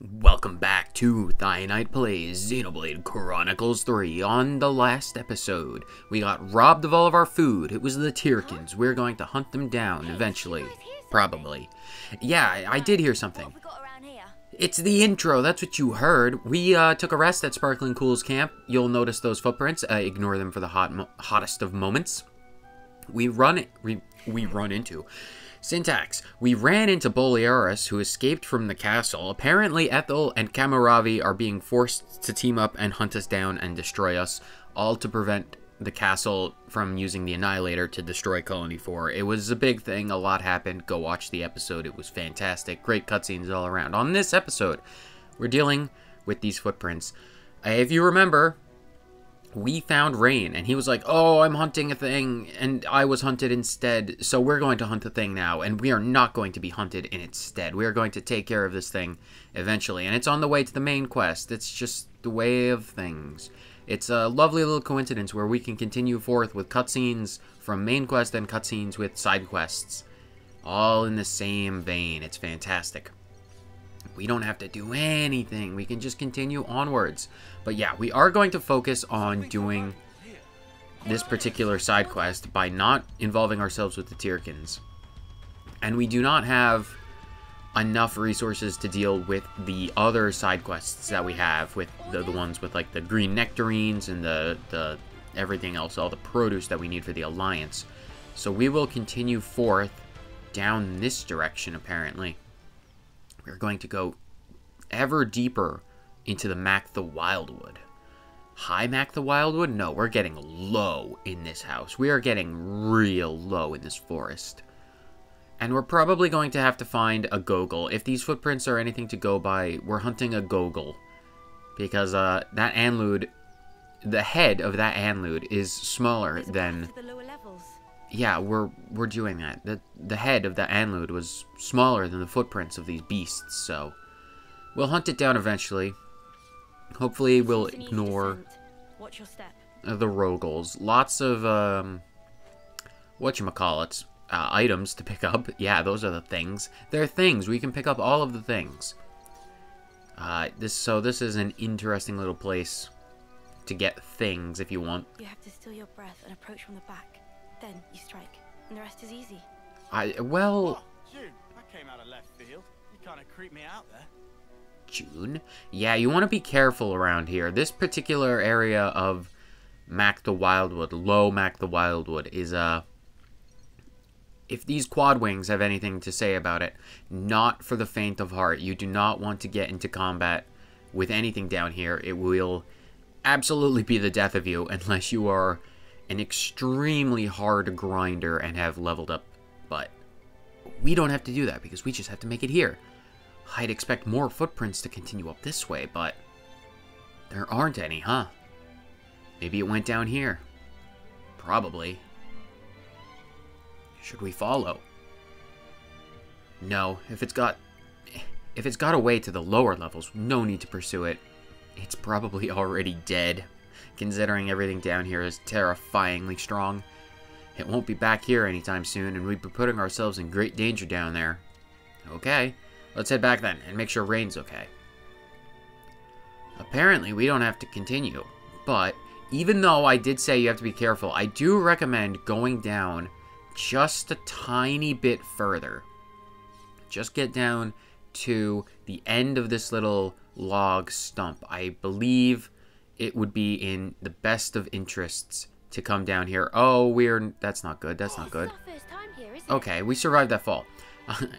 Welcome back to Thy Night Plays Xenoblade Chronicles 3. On the last episode, we got robbed of all of our food. It was the Tyrkins. We're going to hunt them down eventually. Probably. Yeah, I did hear something. It's the intro, that's what you heard. We took a rest at Sparkling Cool's camp. You'll notice those footprints. Ignore them for the hottest of moments. We run into... Syntax. We ran into Bolearis, who escaped from the castle. Apparently, Ethel and Kamaravi are being forced to team up and hunt us down and destroy us, all to prevent the castle from using the Annihilator to destroy Colony 4. It was a big thing. A lot happened. Go watch the episode. It was fantastic. Great cutscenes all around. On this episode, we're dealing with these footprints. If you remember... we found Rain, and he was like, oh, I'm hunting a thing, and I was hunted instead, so we're going to hunt the thing now, and we are not going to be hunted in its stead. We are going to take care of this thing eventually, and it's on the way to the main quest. It's just the way of things. It's a lovely little coincidence where we can continue forth with cutscenes from main quest and cutscenes with side quests, all in the same vein. It's fantastic. We don't have to do anything. We can just continue onwards. But yeah, we are going to focus on doing this particular side quest by not involving ourselves with the Tyrkins. And we do not have enough resources to deal with the other side quests that we have, with the ones with like the green nectarines and the everything else, all the produce that we need for the Alliance. So we will continue forth down this direction, apparently. We're going to go ever deeper into the Mac the Wildwood. High Mac the Wildwood? No, we're getting low in this house. We are getting real low in this forest. And we're probably going to have to find a Gogol. If these footprints are anything to go by, we're hunting a Gogol. Because that Anlude, the head of that Anlude is smaller than... yeah, we're doing that. The head of that Anlude was smaller than the footprints of these beasts, so we'll hunt it down eventually. Hopefully we'll ignore the Rogols. Lots of whatchamacallits, items to pick up. Yeah, those are the things. They're things. We can pick up all of the things. This is an interesting little place to get things if you want. You have to still your breath and approach from the back. Then you strike, and the rest is easy. Well... Oh, June, that came out of left field. You kind of creeped me out there. June? Yeah, you want to be careful around here. This particular area of Mac the Wildwood, low Mac the Wildwood, is, if these quad wings have anything to say about it, not for the faint of heart. You do not want to get into combat with anything down here. It will absolutely be the death of you unless you are an extremely hard grinder and have leveled up, but we don't have to do that because we just have to make it here. I'd expect more footprints to continue up this way, but there aren't any, huh? Maybe it went down here. Probably. Should we follow? No, if it's got a way to the lower levels, no need to pursue it. It's probably already dead. Considering everything down here is terrifyingly strong. It won't be back here anytime soon, and we'd be putting ourselves in great danger down there. Okay, let's head back then, and make sure Rain's okay. Apparently, we don't have to continue, but even though I did say you have to be careful, I do recommend going down just a tiny bit further. Just get down to the end of this little log stump. I believe it would be in the best of interests to come down here. Oh, that's not good. That's not good. Okay, we survived that fall.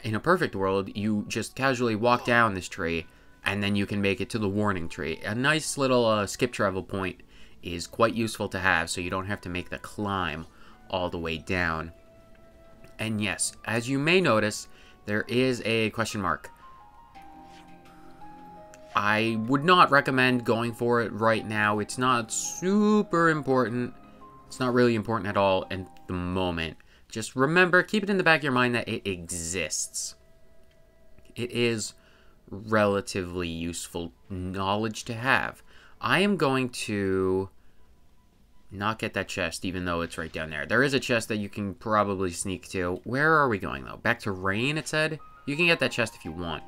In a perfect world, you just casually walk down this tree, and then you can make it to the warning tree. A nice little skip travel point is quite useful to have, so you don't have to make the climb all the way down. And yes, as you may notice, there is a question mark. I would not recommend going for it right now. It's not super important. It's not really important at all at the moment. Just remember, keep it in the back of your mind that it exists. It is relatively useful knowledge to have. I am going to not get that chest, even though it's right down there. There is a chest that you can probably sneak to. Where are we going, though? Back to Rain, it said? You can get that chest if you want.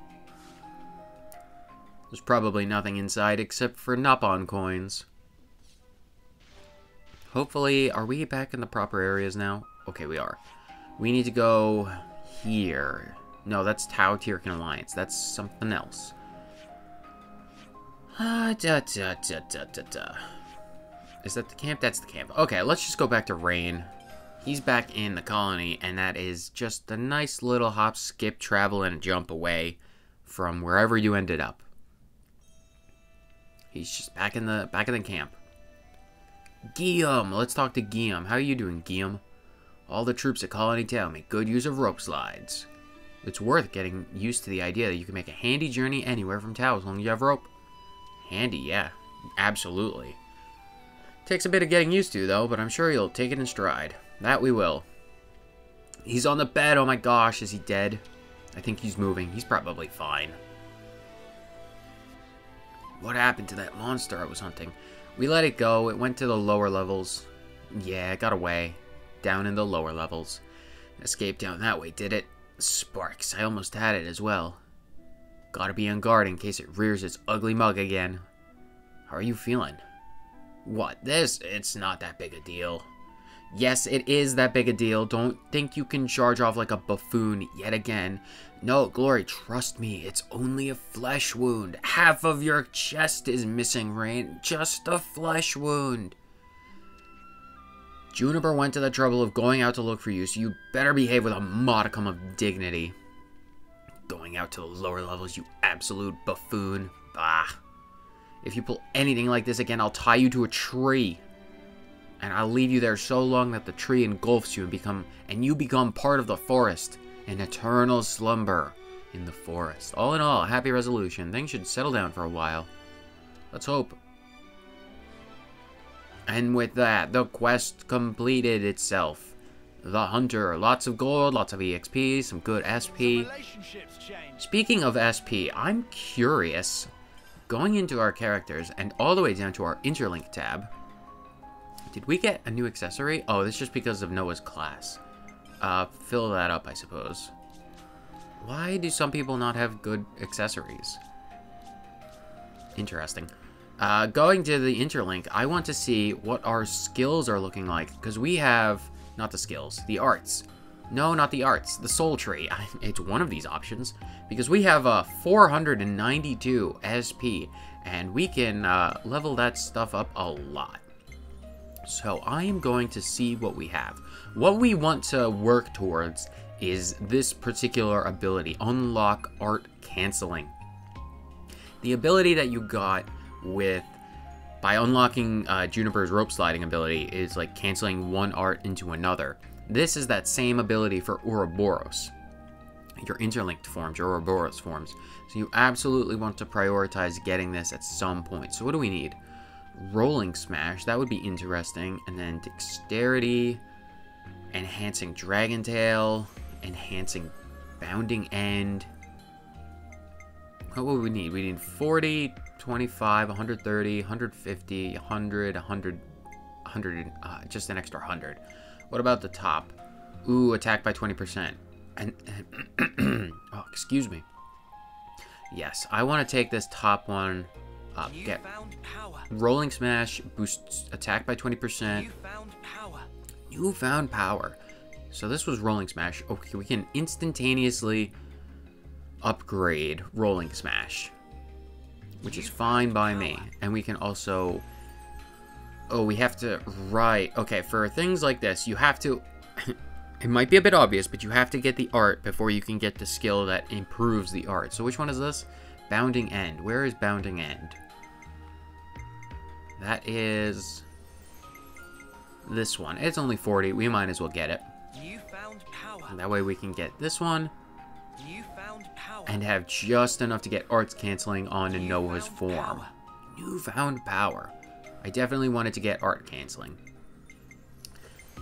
There's probably nothing inside except for Napon coins. Hopefully, are we back in the proper areas now? Okay, we are. We need to go here. No, that's Tau Tirkin Alliance. That's something else. Is that the camp? That's the camp. Okay, let's just go back to Rain. He's back in the colony, and that is just a nice little hop, skip, travel, and jump away from wherever you ended up. He's just back in the camp. Guillaume, let's talk to Guillaume. How are you doing, Guillaume? All the troops at Colony Town make good use of rope slides. It's worth getting used to the idea that you can make a handy journey anywhere from Tau as long as you have rope. Handy, yeah, absolutely. Takes a bit of getting used to, though, but I'm sure you'll take it in stride. That we will. He's on the bed. Oh my gosh, is he dead? I think he's moving. He's probably fine. What happened to that monster I was hunting? We let it go. It went to the lower levels. Yeah, it got away. Down in the lower levels. Escaped down that way, did it? Sparks. I almost had it as well. Gotta be on guard in case it rears its ugly mug again. How are you feeling? What, this? It's not that big a deal. Yes, it is that big a deal. Don't think you can charge off like a buffoon yet again. No, Glory, trust me, it's only a flesh wound. Half of your chest is missing, Rain. Just a flesh wound. Juniper went to the trouble of going out to look for you, so you better behave with a modicum of dignity. Going out to the lower levels, you absolute buffoon. Bah. If you pull anything like this again, I'll tie you to a tree. And I'll leave you there so long that the tree engulfs you and you become part of the forest. An eternal slumber in the forest. All in all, a happy resolution. Things should settle down for a while. Let's hope. And with that, the quest completed itself. The Hunter. Lots of gold, lots of EXP, some good SP. Speaking of SP, I'm curious. Going into our characters and all the way down to our interlink tab. Did we get a new accessory? Oh, this is just because of Noah's class. Fill that up, I suppose. Why do some people not have good accessories? Interesting. Going to the interlink, I want to see what our skills are looking like. Because we have, not the skills, the arts. No, not the arts, the soul tree. It's one of these options. Because we have 492 SP. And we can level that stuff up a lot. So I am going to see what we have. What we want to work towards is this particular ability, Unlock Art Canceling. The ability that you got by unlocking Juniper's rope sliding ability is like canceling one art into another. This is that same ability for Ouroboros. Your interlinked forms, your Ouroboros forms. So you absolutely want to prioritize getting this at some point. So what do we need? Rolling Smash, that would be interesting. And then Dexterity, enhancing Dragon Tail, enhancing Bounding End. What would we need? We need 40, 25, 130, 150, 100, 100, just an extra 100. What about the top? Ooh, attack by 20%. And oh, excuse me. Yes, I want to take this top one up. Get Rolling Smash, boosts attack by 20%. Newfound power. So this was Rolling Smash. Okay, we can instantaneously upgrade Rolling Smash, which is fine by me. And we can also... Oh, we have to... Right. Okay, for things like this, you have to... It might be a bit obvious, but you have to get the art before you can get the skill that improves the art. So which one is this? Bounding End. Where is Bounding End? That is... this one. It's only 40. We might as well get it. And that way we can get this one. And have just enough to get arts canceling on Noah's form. Newfound power. I definitely wanted to get art canceling.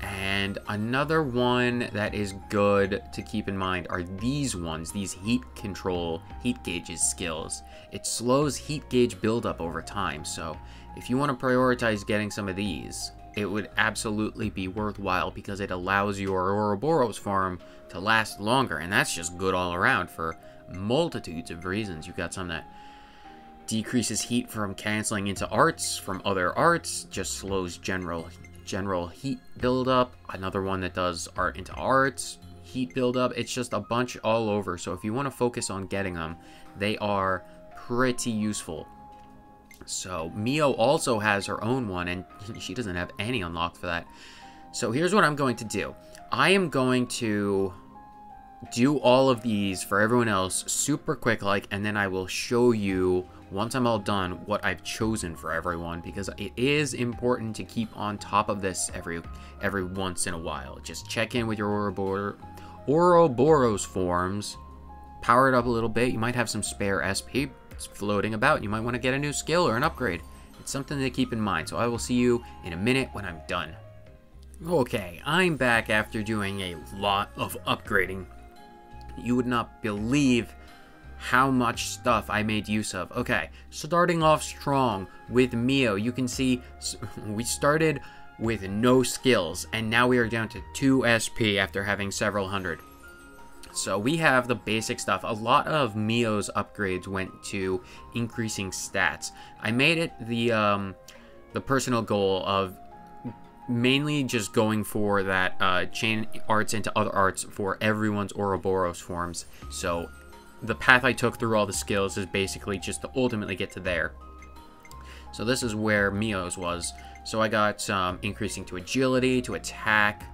And another one that is good to keep in mind are these ones, these heat control, heat gauges skills. It slows heat gauge buildup over time, so if you want to prioritize getting some of these, it would absolutely be worthwhile because it allows your Ouroboros farm to last longer, and that's just good all around for multitudes of reasons. You've got some that decreases heat from canceling into arts from other arts, just slows general heat buildup. Another one that does art into arts, heat buildup. It's just a bunch all over. So if you want to focus on getting them, they are pretty useful. So Mio also has her own one, and she doesn't have any unlocked for that. So here's what I'm going to do. I am going to do all of these for everyone else super quick and then I will show you once I'm all done what I've chosen for everyone, because it is important to keep on top of this every once in a while. Just check in with your Ouroboros forms, power it up a little bit. You might have some spare SP floating about. You might want to get a new skill or an upgrade. It's something to keep in mind. So I will see you in a minute when I'm done. Okay, I'm back after doing a lot of upgrading. You would not believe how much stuff I made use of. Okay, starting off strong with Mio. You can see we started with no skills, and now we are down to 2 SP after having several hundred. So we have the basic stuff. A lot of Mio's upgrades went to increasing stats. I made it the personal goal of mainly just going for that chain arts into other arts for everyone's Ouroboros forms. So the path I took through all the skills is basically just to ultimately get to there. So this is where Mio's was. So I got some increasing to agility, to attack,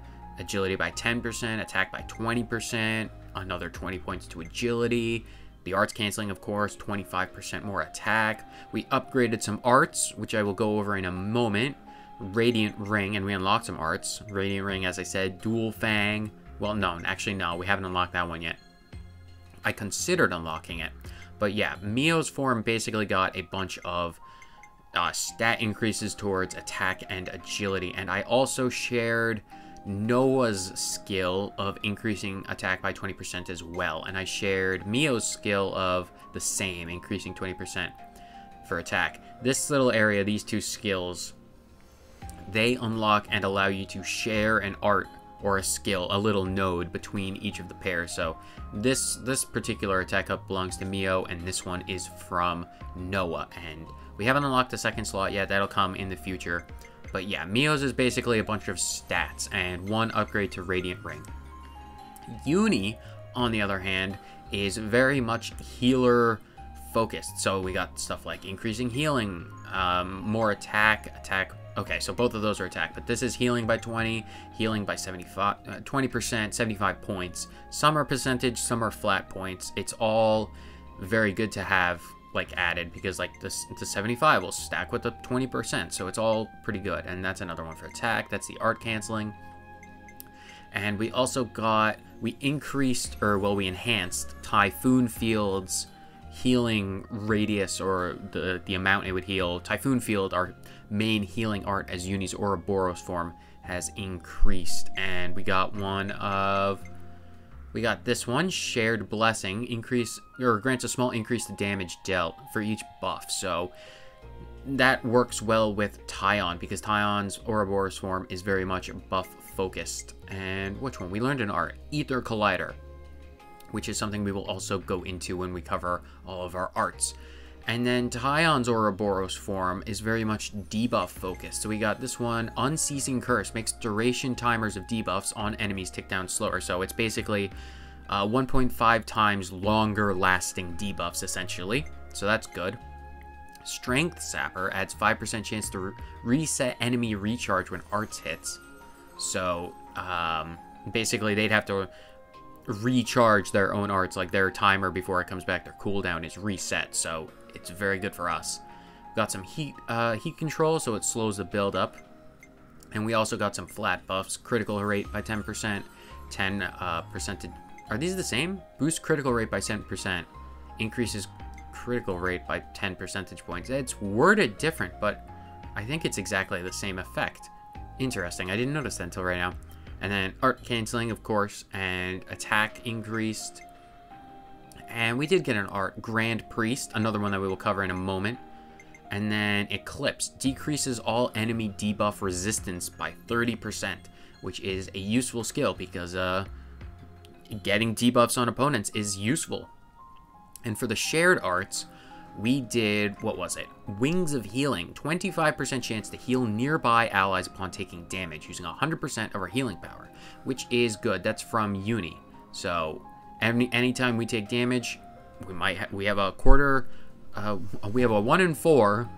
agility by 10%, attack by 20%, another 20 points to agility, the arts canceling, of course, 25% more attack. We upgraded some arts, which I will go over in a moment. Radiant Ring, and we unlocked some arts. Radiant Ring, as I said, Dual Fang. Well, no, actually, no, we haven't unlocked that one yet. I considered unlocking it. But yeah, Mio's form basically got a bunch of stat increases towards attack and agility. And I also shared Noah's skill of increasing attack by 20% as well. And I shared Mio's skill of the same, increasing 20% for attack. This little area, these two skills, they unlock and allow you to share an art or a skill, a little node between each of the pairs. So this particular attack up belongs to Mio, and this one is from Noah. And we haven't unlocked the second slot yet. That'll come in the future. But yeah, Mio's is basically a bunch of stats and one upgrade to Radiant Ring. Uni, on the other hand, is very much healer focused. So we got stuff like increasing healing, more attack. Okay, so both of those are attack, but this is healing by 20, healing by 20%, 75 points. Some are percentage, some are flat points. It's all very good to have added, because the 75 will stack with the 20%, so it's all pretty good. And that's another one for attack. That's the art canceling. And we also got, we enhanced Typhoon Field's healing radius, or the amount it would heal. Typhoon Field, our main healing art as Uni's Ouroboros form, has increased. And we got this one, Shared Blessing, grants a small increase to damage dealt for each buff. So that works well with Tyon, because Tyon's Ouroboros form is very much buff focused. And which one? We learned an art, Ether Collider, which is something we will also go into when we cover all of our arts. And then Tyon's Ouroboros form is very much debuff focused. So we got this one, Unceasing Curse, makes duration timers of debuffs on enemies tick down slower. So it's basically 1.5 times longer lasting debuffs, essentially. So that's good. Strength Sapper adds 5% chance to reset enemy recharge when arts hits. So basically they'd have to recharge their own arts, like their timer before it comes back, their cooldown is reset. So it's very good for us. Got some heat control, so it slows the build up. And we also got some flat buffs, critical rate by 10%, 10%. Are these the same? Boost critical rate by 10%, increases critical rate by 10 percentage points. It's worded different, but I think it's exactly the same effect. Interesting, I didn't notice that until right now. And then art canceling, of course, and attack increased. And we did get an art, Grand Priest, another one that we will cover in a moment. And then Eclipse, decreases all enemy debuff resistance by 30%, which is a useful skill because getting debuffs on opponents is useful. And for the shared arts, we did, what was it? Wings of Healing. 25% chance to heal nearby allies upon taking damage, using 100% of our healing power, which is good. That's from Uni. So, anytime we take damage, we have a quarter, we have a 1 in 4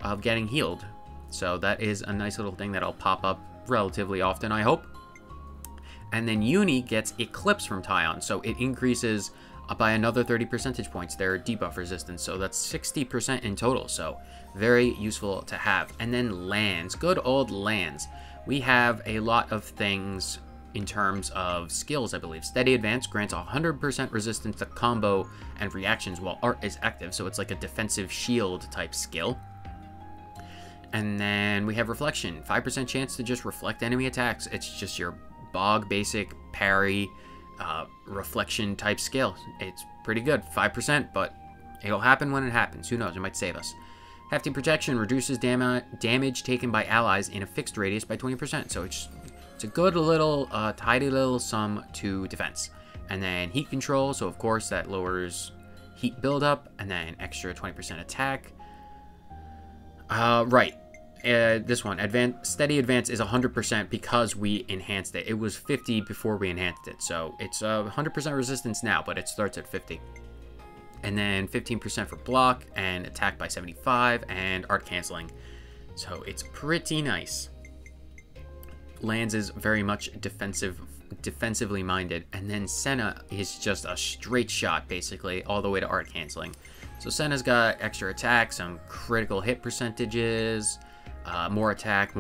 of getting healed. So that is a nice little thing that'll pop up relatively often, I hope. And then Uni gets Eclipse from Tyon, so it increases by another 30 percentage points their debuff resistance, so that's 60% in total, so very useful to have. And then lands, good old lands. We have a lot of things in terms of skills, I believe. Steady Advance grants 100% resistance to combo and reactions while art is active, so it's like a defensive shield type skill. And then we have Reflection, 5% chance to just reflect enemy attacks. It's just your bog basic parry reflection type skill. It's pretty good, 5%, but it'll happen when it happens. Who knows, it might save us. Hefty Protection reduces damage taken by allies in a fixed radius by 20%, so it's a good little tidy little sum to defense. And then Heat Control, so of course that lowers heat buildup, and then extra 20% attack. Right. This one, Steady Advance is 100% because we enhanced it. It was 50 before we enhanced it, so it's 100% resistance now, but it starts at 50. And then 15% for block, and attack by 75, and art canceling. So it's pretty nice. Lands is very much defensively minded, and then Senna is just a straight shot, basically, all the way to art canceling. So Senna's got extra attack, some critical hit percentages, more attack,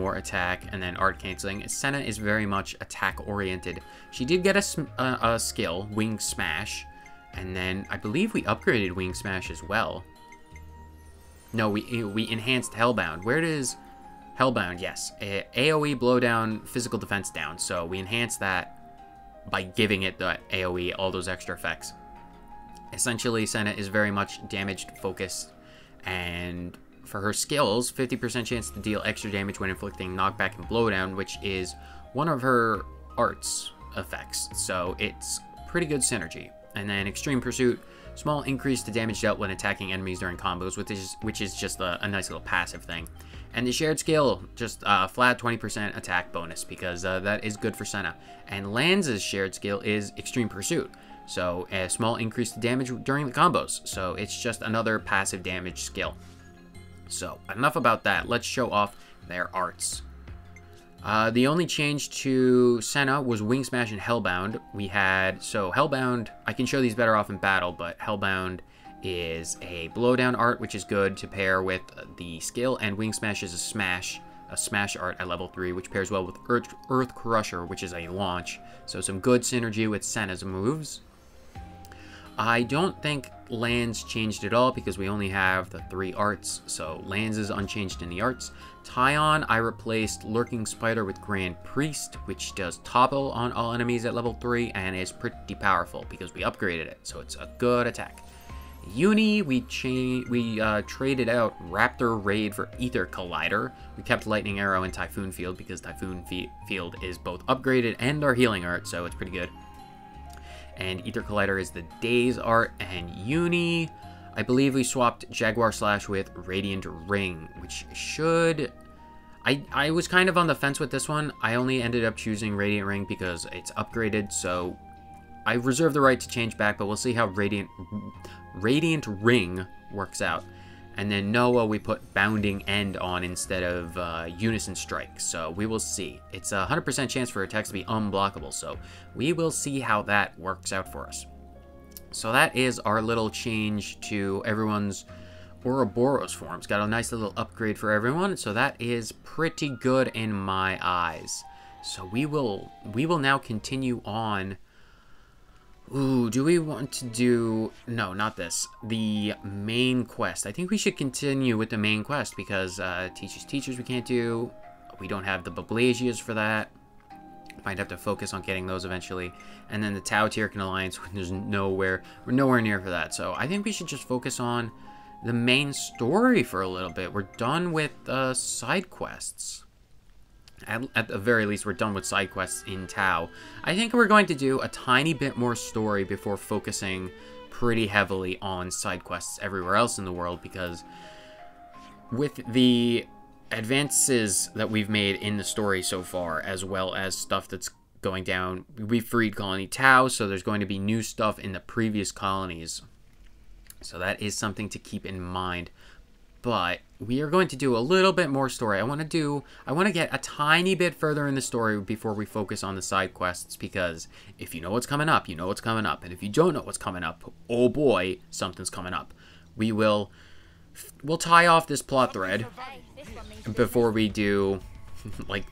and then art canceling. Senna is very much attack oriented. She did get a skill, Wing Smash, and then I believe we upgraded Wing Smash as well. No, we enhanced Hellbound. Where does Hellbound? Yes, AoE blow down, physical defense down. So we enhanced that by giving it the AoE, all those extra effects. Essentially, Senna is very much damage focused, and for her skills, 50% chance to deal extra damage when inflicting knockback and blowdown, which is one of her arts effects, so it's pretty good synergy. And then Extreme Pursuit, small increase to damage dealt when attacking enemies during combos, which is just a nice little passive thing. And the shared skill, just flat 20% attack bonus, because that is good for Senna. And Lanz's shared skill is Extreme Pursuit, so a small increase to damage during the combos, so it's just another passive damage skill. So, enough about that. Let's show off their arts. The only change to Senna was Wing Smash and Hellbound. We had, so Hellbound, I can show these better off in battle, but Hellbound is a blowdown art, which is good to pair with the skill, and Wing Smash is a smash art at level 3, which pairs well with Earth Crusher, which is a launch. So some good synergy with Senna's moves. I don't think Lands changed at all because we only have the 3 arts, so Lands is unchanged in the arts. Tyon, I replaced Lurking Spider with Grand Priest, which does topple on all enemies at level 3 and is pretty powerful because we upgraded it, so it's a good attack. Uni, we traded out Raptor Raid for Ether Collider. We kept Lightning Arrow and Typhoon Field because Typhoon Field is both upgraded and our healing art, so it's pretty good. And Ether Collider is the Daze art, and Uni, I believe we swapped Jaguar Slash with Radiant Ring, which should... I was kind of on the fence with this one. I only ended up choosing Radiant Ring because it's upgraded, so I reserve the right to change back, but we'll see how Radiant Ring works out. And then Noah, we put Bounding End on instead of Unison Strike, so we will see. It's a 100% chance for attacks to be unblockable, so we will see how that works out for us. So that is our little change to everyone's Ouroboros forms. Got a nice little upgrade for everyone, so that is pretty good in my eyes. So we will now continue on. Ooh, do we want to do... No, not this. The main quest. I think we should continue with the main quest because Teachers we can't do. We don't have the Bablasias for that. Might have to focus on getting those eventually. And then the Tau Tirkin Alliance, we're nowhere near for that. So I think we should just focus on the main story for a little bit. We're done with side quests. At the very least, we're done with side quests in Tau. I think we're going to do a tiny bit more story before focusing pretty heavily on side quests everywhere else in the world, because with the advances that we've made in the story so far, as well as stuff that's going down, we freed Colony Tau, so there's going to be new stuff in the previous colonies. So that is something to keep in mind. But we are going to do a little bit more story. I want to get a tiny bit further in the story before we focus on the side quests, because if you know what's coming up, you know what's coming up. And if you don't know what's coming up, oh boy, something's coming up. We'll tie off this plot thread before we do like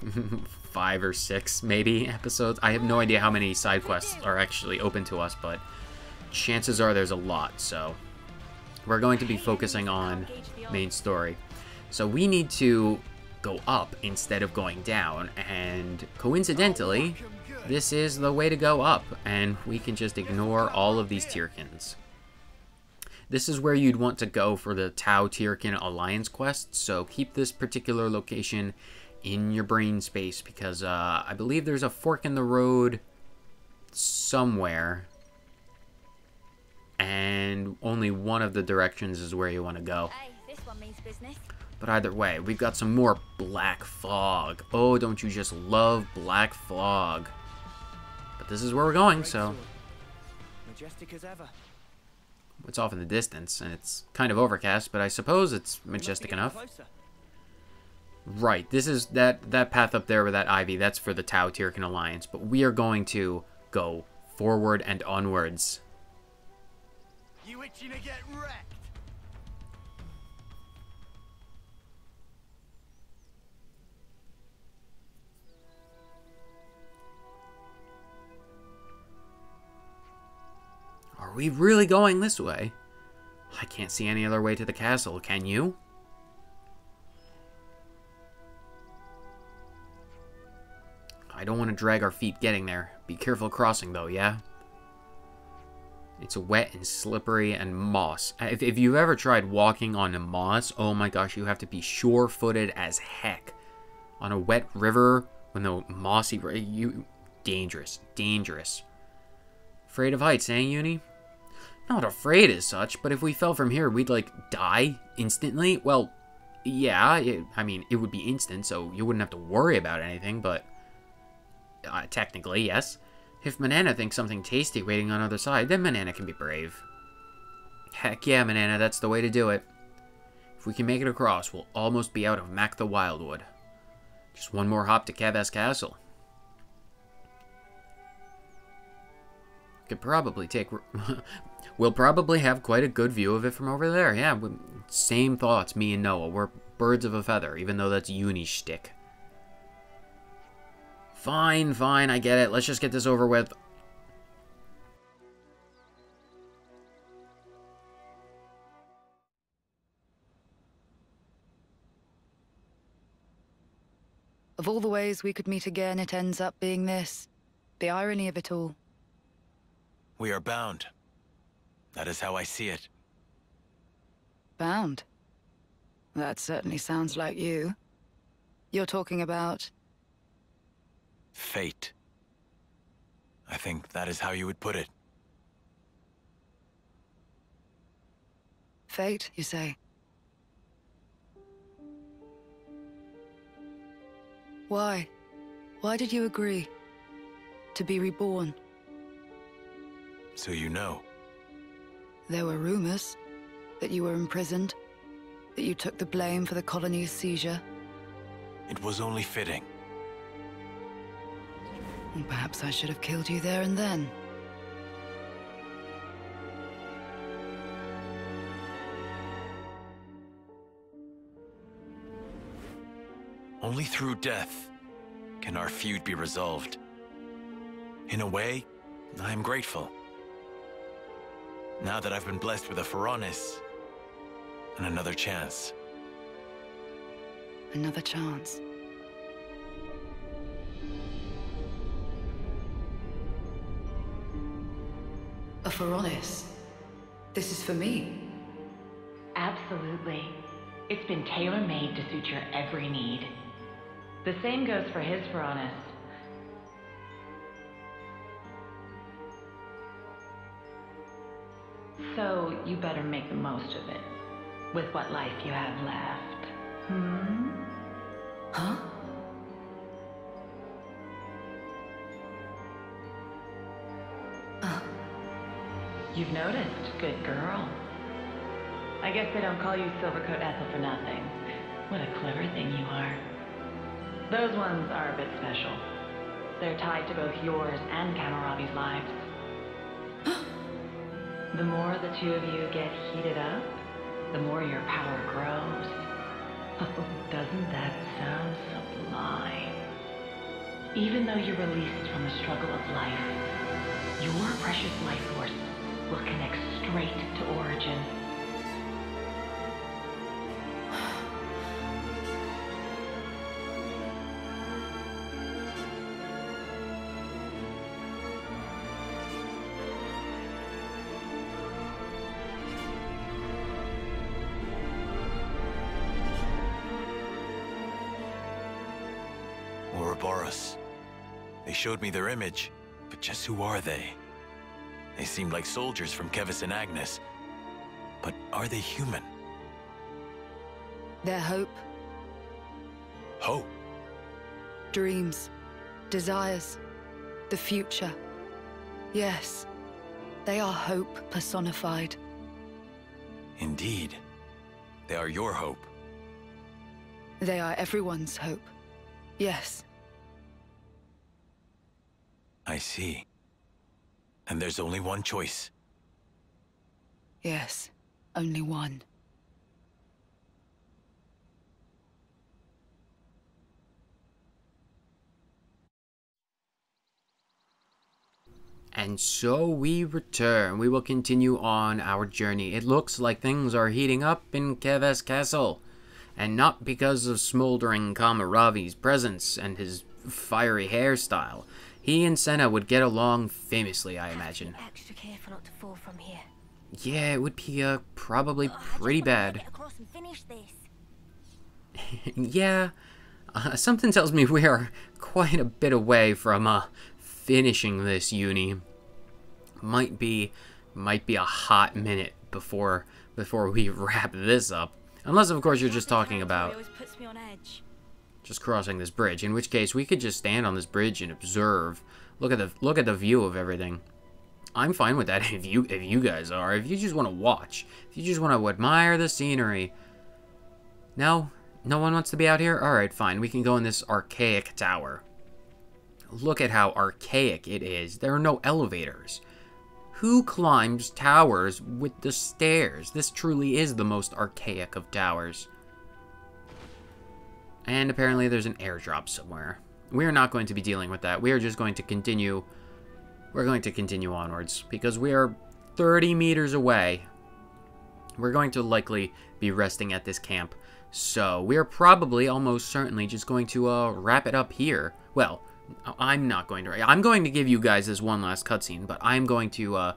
5 or 6 maybe episodes. I have no idea how many side quests are actually open to us, but chances are there's a lot. So we're going to be focusing on main story. So we need to go up instead of going down, and coincidentally, this is the way to go up, and we can just ignore all of these Tyrkins. This is where you'd want to go for the Tau Tyrkin Alliance quest, so keep this particular location in your brain space, because I believe there's a fork in the road somewhere, and only one of the directions is where you want to go. Hey, this one means business. But either way, we've got some more black fog. Oh, don't you just love black fog? But this is where we're going, so Majestic as ever. it's off in the distance, and it's kind of overcast, but I suppose it's majestic enough. Closer. Right, this is that path up there with that ivy, that's for the Tau Tyrkin Alliance, but we are going to go forward and onwards. You itching to get wrecked? Are we really going this way? I can't see any other way to the castle, can you? I don't want to drag our feet getting there. Be careful crossing though, yeah? It's wet and slippery and moss. If you've ever tried walking on moss, oh my gosh, you have to be sure-footed as heck. On a wet river, when the mossy... Dangerous. Dangerous. Afraid of heights, eh, Uni? Not afraid as such, but if we fell from here, we'd, like, die instantly? Well, yeah, I mean, it would be instant, so you wouldn't have to worry about anything, but... technically, yes. If Manana thinks something tasty waiting on the other side, then Manana can be brave. Heck yeah, Manana, that's the way to do it. If we can make it across, we'll almost be out of Mac the Wildwood. Just one more hop to Kavas Castle. Could probably take... We'll probably have quite a good view of it from over there. Yeah, same thoughts, me and Noah. We're birds of a feather, even though that's Uni's shtick. Fine, fine, I get it. Let's just get this over with. Of all the ways we could meet again, it ends up being this. The irony of it all. We are bound. That is how I see it. Bound? That certainly sounds like you. You're talking about... Fate. I think that is how you would put it. Fate, you say? Why? Why did you agree? To be reborn? So you know. There were rumors that you were imprisoned, that you took the blame for the colony's seizure. It was only fitting. And perhaps I should have killed you there and then. Only through death can our feud be resolved. In a way, I am grateful. Now that I've been blessed with a Pharaonis and another chance. Another chance. A Pharaonis? This is for me? Absolutely. It's been tailor-made to suit your every need. The same goes for his Pharaonis. So you better make the most of it. With what life you have left. Huh? You've noticed, good girl. I guess they don't call you Silvercoat Ethel for nothing. What a clever thing you are. Those ones are a bit special. They're tied to both yours and Kamaravi's lives. The more the two of you get heated up, the more your power grows. Oh, doesn't that sound sublime? Even though you're released from the struggle of life, your precious life force will connect straight to Origin. Ouroboros. They showed me their image, but just who are they? They seemed like soldiers from Kevis and Agnes. But are they human? Their hope, Hope? dreams, desires, the future. Yes, they are hope personified. Indeed. They are your hope. They are everyone's hope. Yes. I see. And there's only one choice. Yes, only one. And so we return. We will continue on our journey. It looks like things are heating up in Keves Castle. And not because of smoldering Kamaravi's presence and his fiery hairstyle. He and Senna would get along famously, I imagine. Extra careful not to fall from here. Yeah, it would be probably pretty bad. Get across and finish this. Yeah, something tells me we are quite a bit away from finishing this uni. Might be a hot minute before we wrap this up. Unless, of course, you're just talking about Always puts me on edge. just crossing this bridge. In which case, we could just stand on this bridge and observe. Look at the view of everything. I'm fine with that if you guys are. If you just want to watch, if you just want to admire the scenery. No one wants to be out here. All right, fine. We can go in this archaic tower. Look at how archaic it is. There are no elevators. Who climbs towers with the stairs? This truly is the most archaic of towers. And apparently there's an airdrop somewhere. We are not going to be dealing with that. We are just going to continue. We're going to continue onwards because we are 30 meters away. We're going to likely be resting at this camp. So we are probably almost certainly just going to wrap it up here. Well, I'm not going to. I'm going to give you guys this one last cutscene, but I'm going to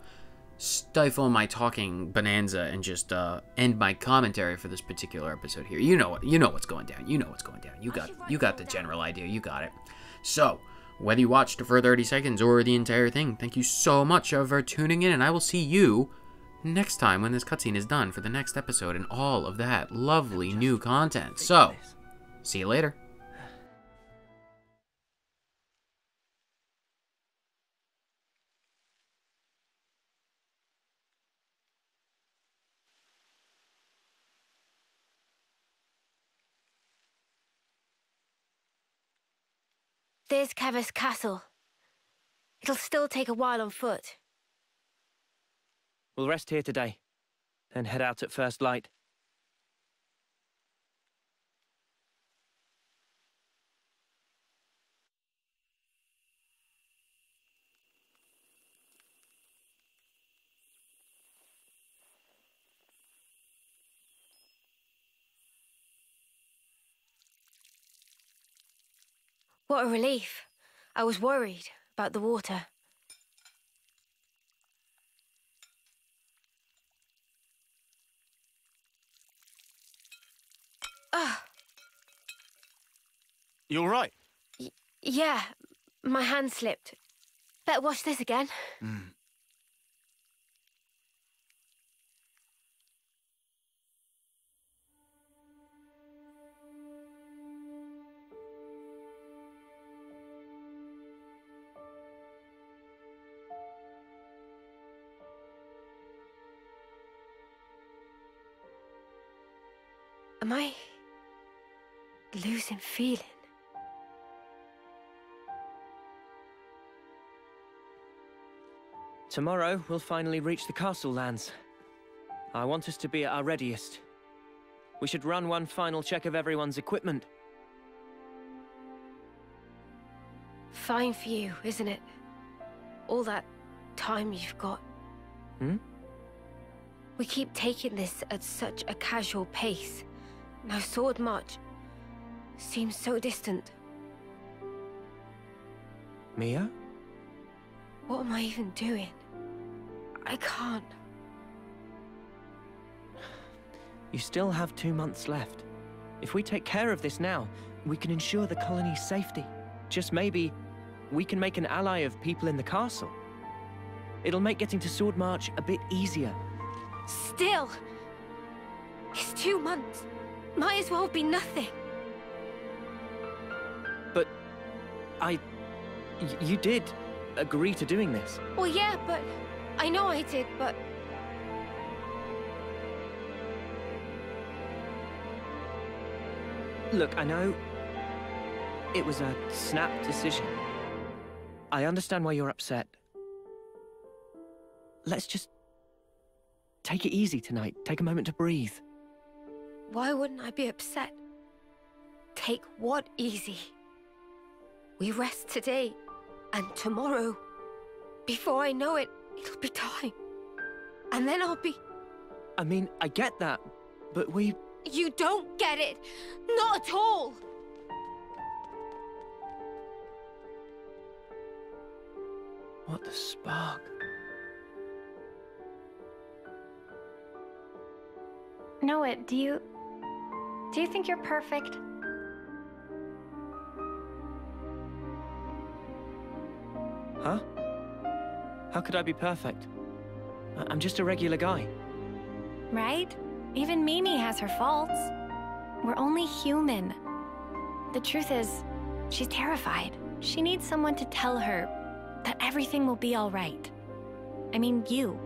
stifle my talking bonanza and just end my commentary for this particular episode here. You know what's going down. You know what's going down. You got the general idea. You got it. So, whether you watched for 30 seconds or the entire thing, thank you so much for tuning in, and I will see you next time when this cutscene is done for the next episode and all of that lovely new content. So, see you later. There's Kevis Castle. It'll still take a while on foot. We'll rest here today, then head out at first light. What a relief. I was worried about the water. Ah, You all right? yeah, my hand slipped. Better wash this again. Am I losing feeling? Tomorrow, we'll finally reach the castle lands. I want us to be at our readiest. We should run one final check of everyone's equipment. Fine for you, isn't it? All that time you've got. Hmm? We keep taking this at such a casual pace. Now Sword March seems so distant. Mia? What am I even doing? I can't. You still have 2 months left. If we take care of this now, we can ensure the colony's safety. Just maybe, we can make an ally of people in the castle. It'll make getting to Sword March a bit easier. Still! It's 2 months. Might as well be nothing. But you did agree to doing this. Well, yeah, but... I know I did, but... Look, I know it was a snap decision. I understand why you're upset. Let's just take it easy tonight. Take a moment to breathe. Why wouldn't I be upset? Take what easy? We rest today, and tomorrow, before I know it, it'll be time. And then I'll be... I mean, I get that, but we... You don't get it! Not at all! What the spark? Noah, do you think you're perfect? Huh? How could I be perfect? I'm just a regular guy. Right? Even Mimi has her faults. We're only human. The truth is, she's terrified. She needs someone to tell her that everything will be all right. I mean, you.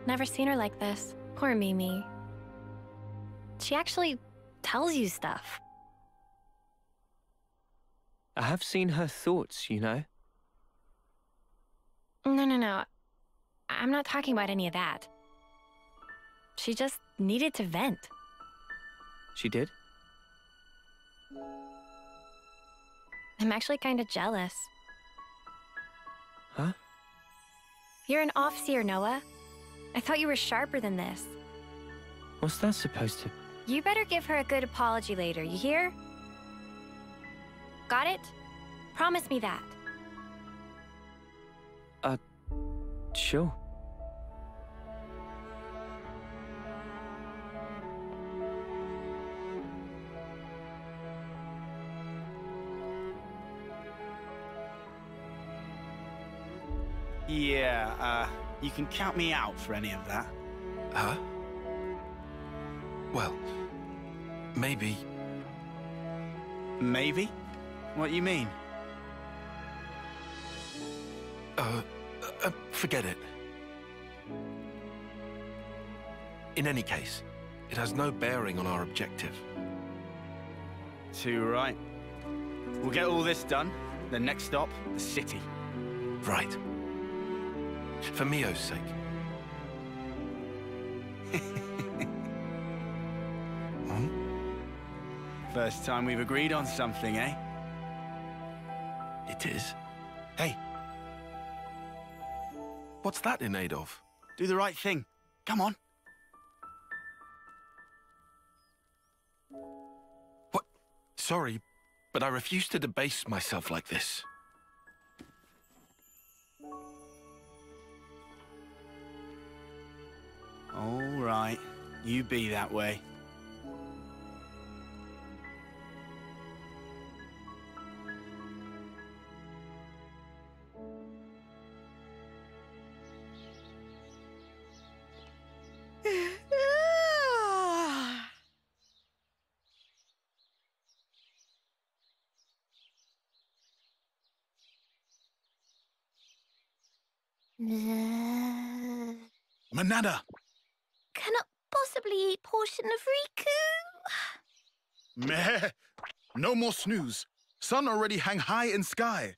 Never seen her like this. Poor Mimi. She actually tells you stuff. I have seen her thoughts, you know? No. I'm not talking about any of that. She just needed to vent. She did? I'm actually kind of jealous. Huh? You're an off-seer, Noah. I thought you were sharper than this. What's that supposed to... You better give her a good apology later, you hear? Got it? Promise me that. Sure. Yeah, you can count me out for any of that. Huh? Well, maybe... Maybe? What you mean? Forget it. In any case, it has no bearing on our objective. Too right. We'll get all this done. The next stop, the city. Right. For Mio's sake. First time we've agreed on something, eh? It is. Hey, What's that in aid of? do the right thing. Come on. What? Sorry, but I refuse to debase myself like this. All right. You be that way. Manada! possibly eat portion of Riku? Meh. No more snooze. Sun already hang high in sky.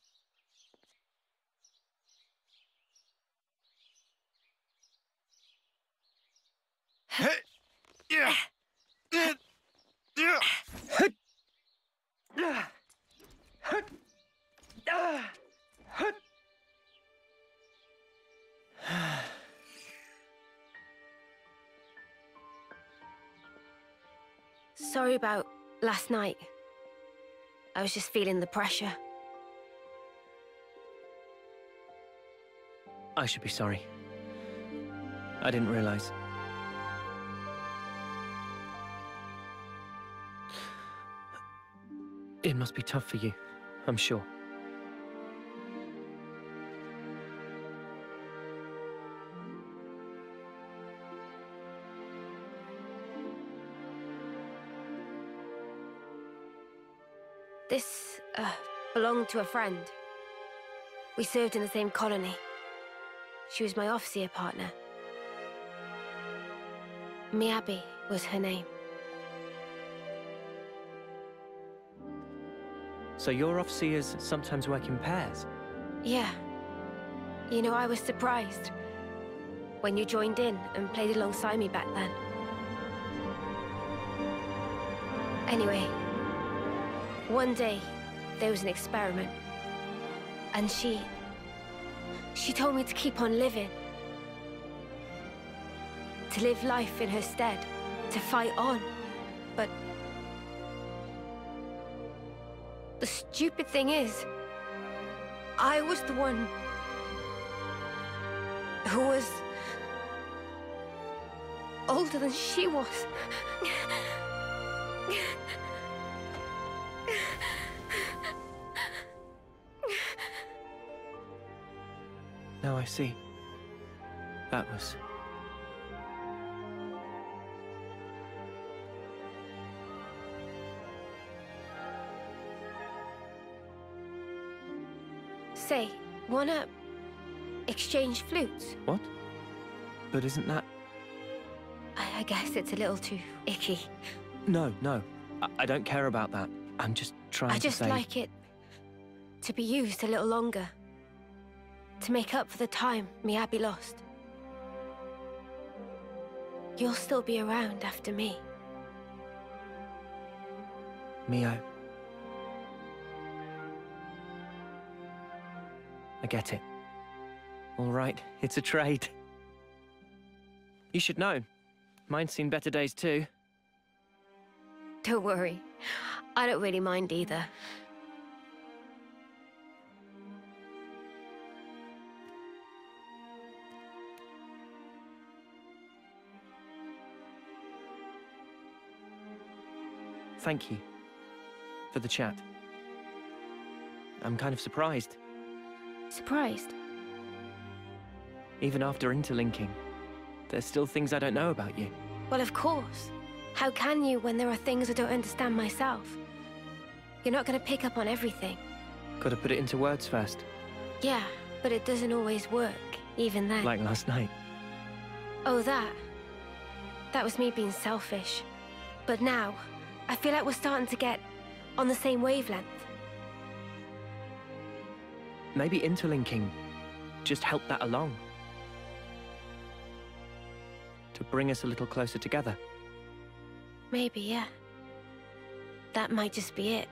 Sorry about last night. I was just feeling the pressure. I should be sorry. I didn't realize. It must be tough for you, I'm sure. This, belonged to a friend. We served in the same colony. She was my officer partner. Miyabi was her name. So your officers sometimes work in pairs? Yeah. You know, I was surprised when you joined in and played alongside me back then. Anyway, one day there was an experiment, and she told me to keep on living. To live life in her stead, to fight on. But the stupid thing is, I was the one who was older than she was. Now I see. That was... Say, wanna exchange flutes? What? But isn't that... I guess it's a little too icky. No, no. I don't care about that. I'm just trying to say... I just like it to be used a little longer. To make up for the time Miyabi lost. You'll still be around after me. Mio. I get it. All right, it's a trade. You should know. Mine's seen better days too. Don't worry. I don't really mind either. Thank you for the chat. I'm kind of surprised. Surprised? Even after interlinking, there's still things I don't know about you. Well, of course. How can you when there are things I don't understand myself? You're not going to pick up on everything. Gotta put it into words first. Yeah, but it doesn't always work, even then. Like last night. Oh, that. That was me being selfish. But now, I feel like we're starting to get on the same wavelength. Maybe interlinking just helped that along. To bring us a little closer together. Maybe, yeah. That might just be it.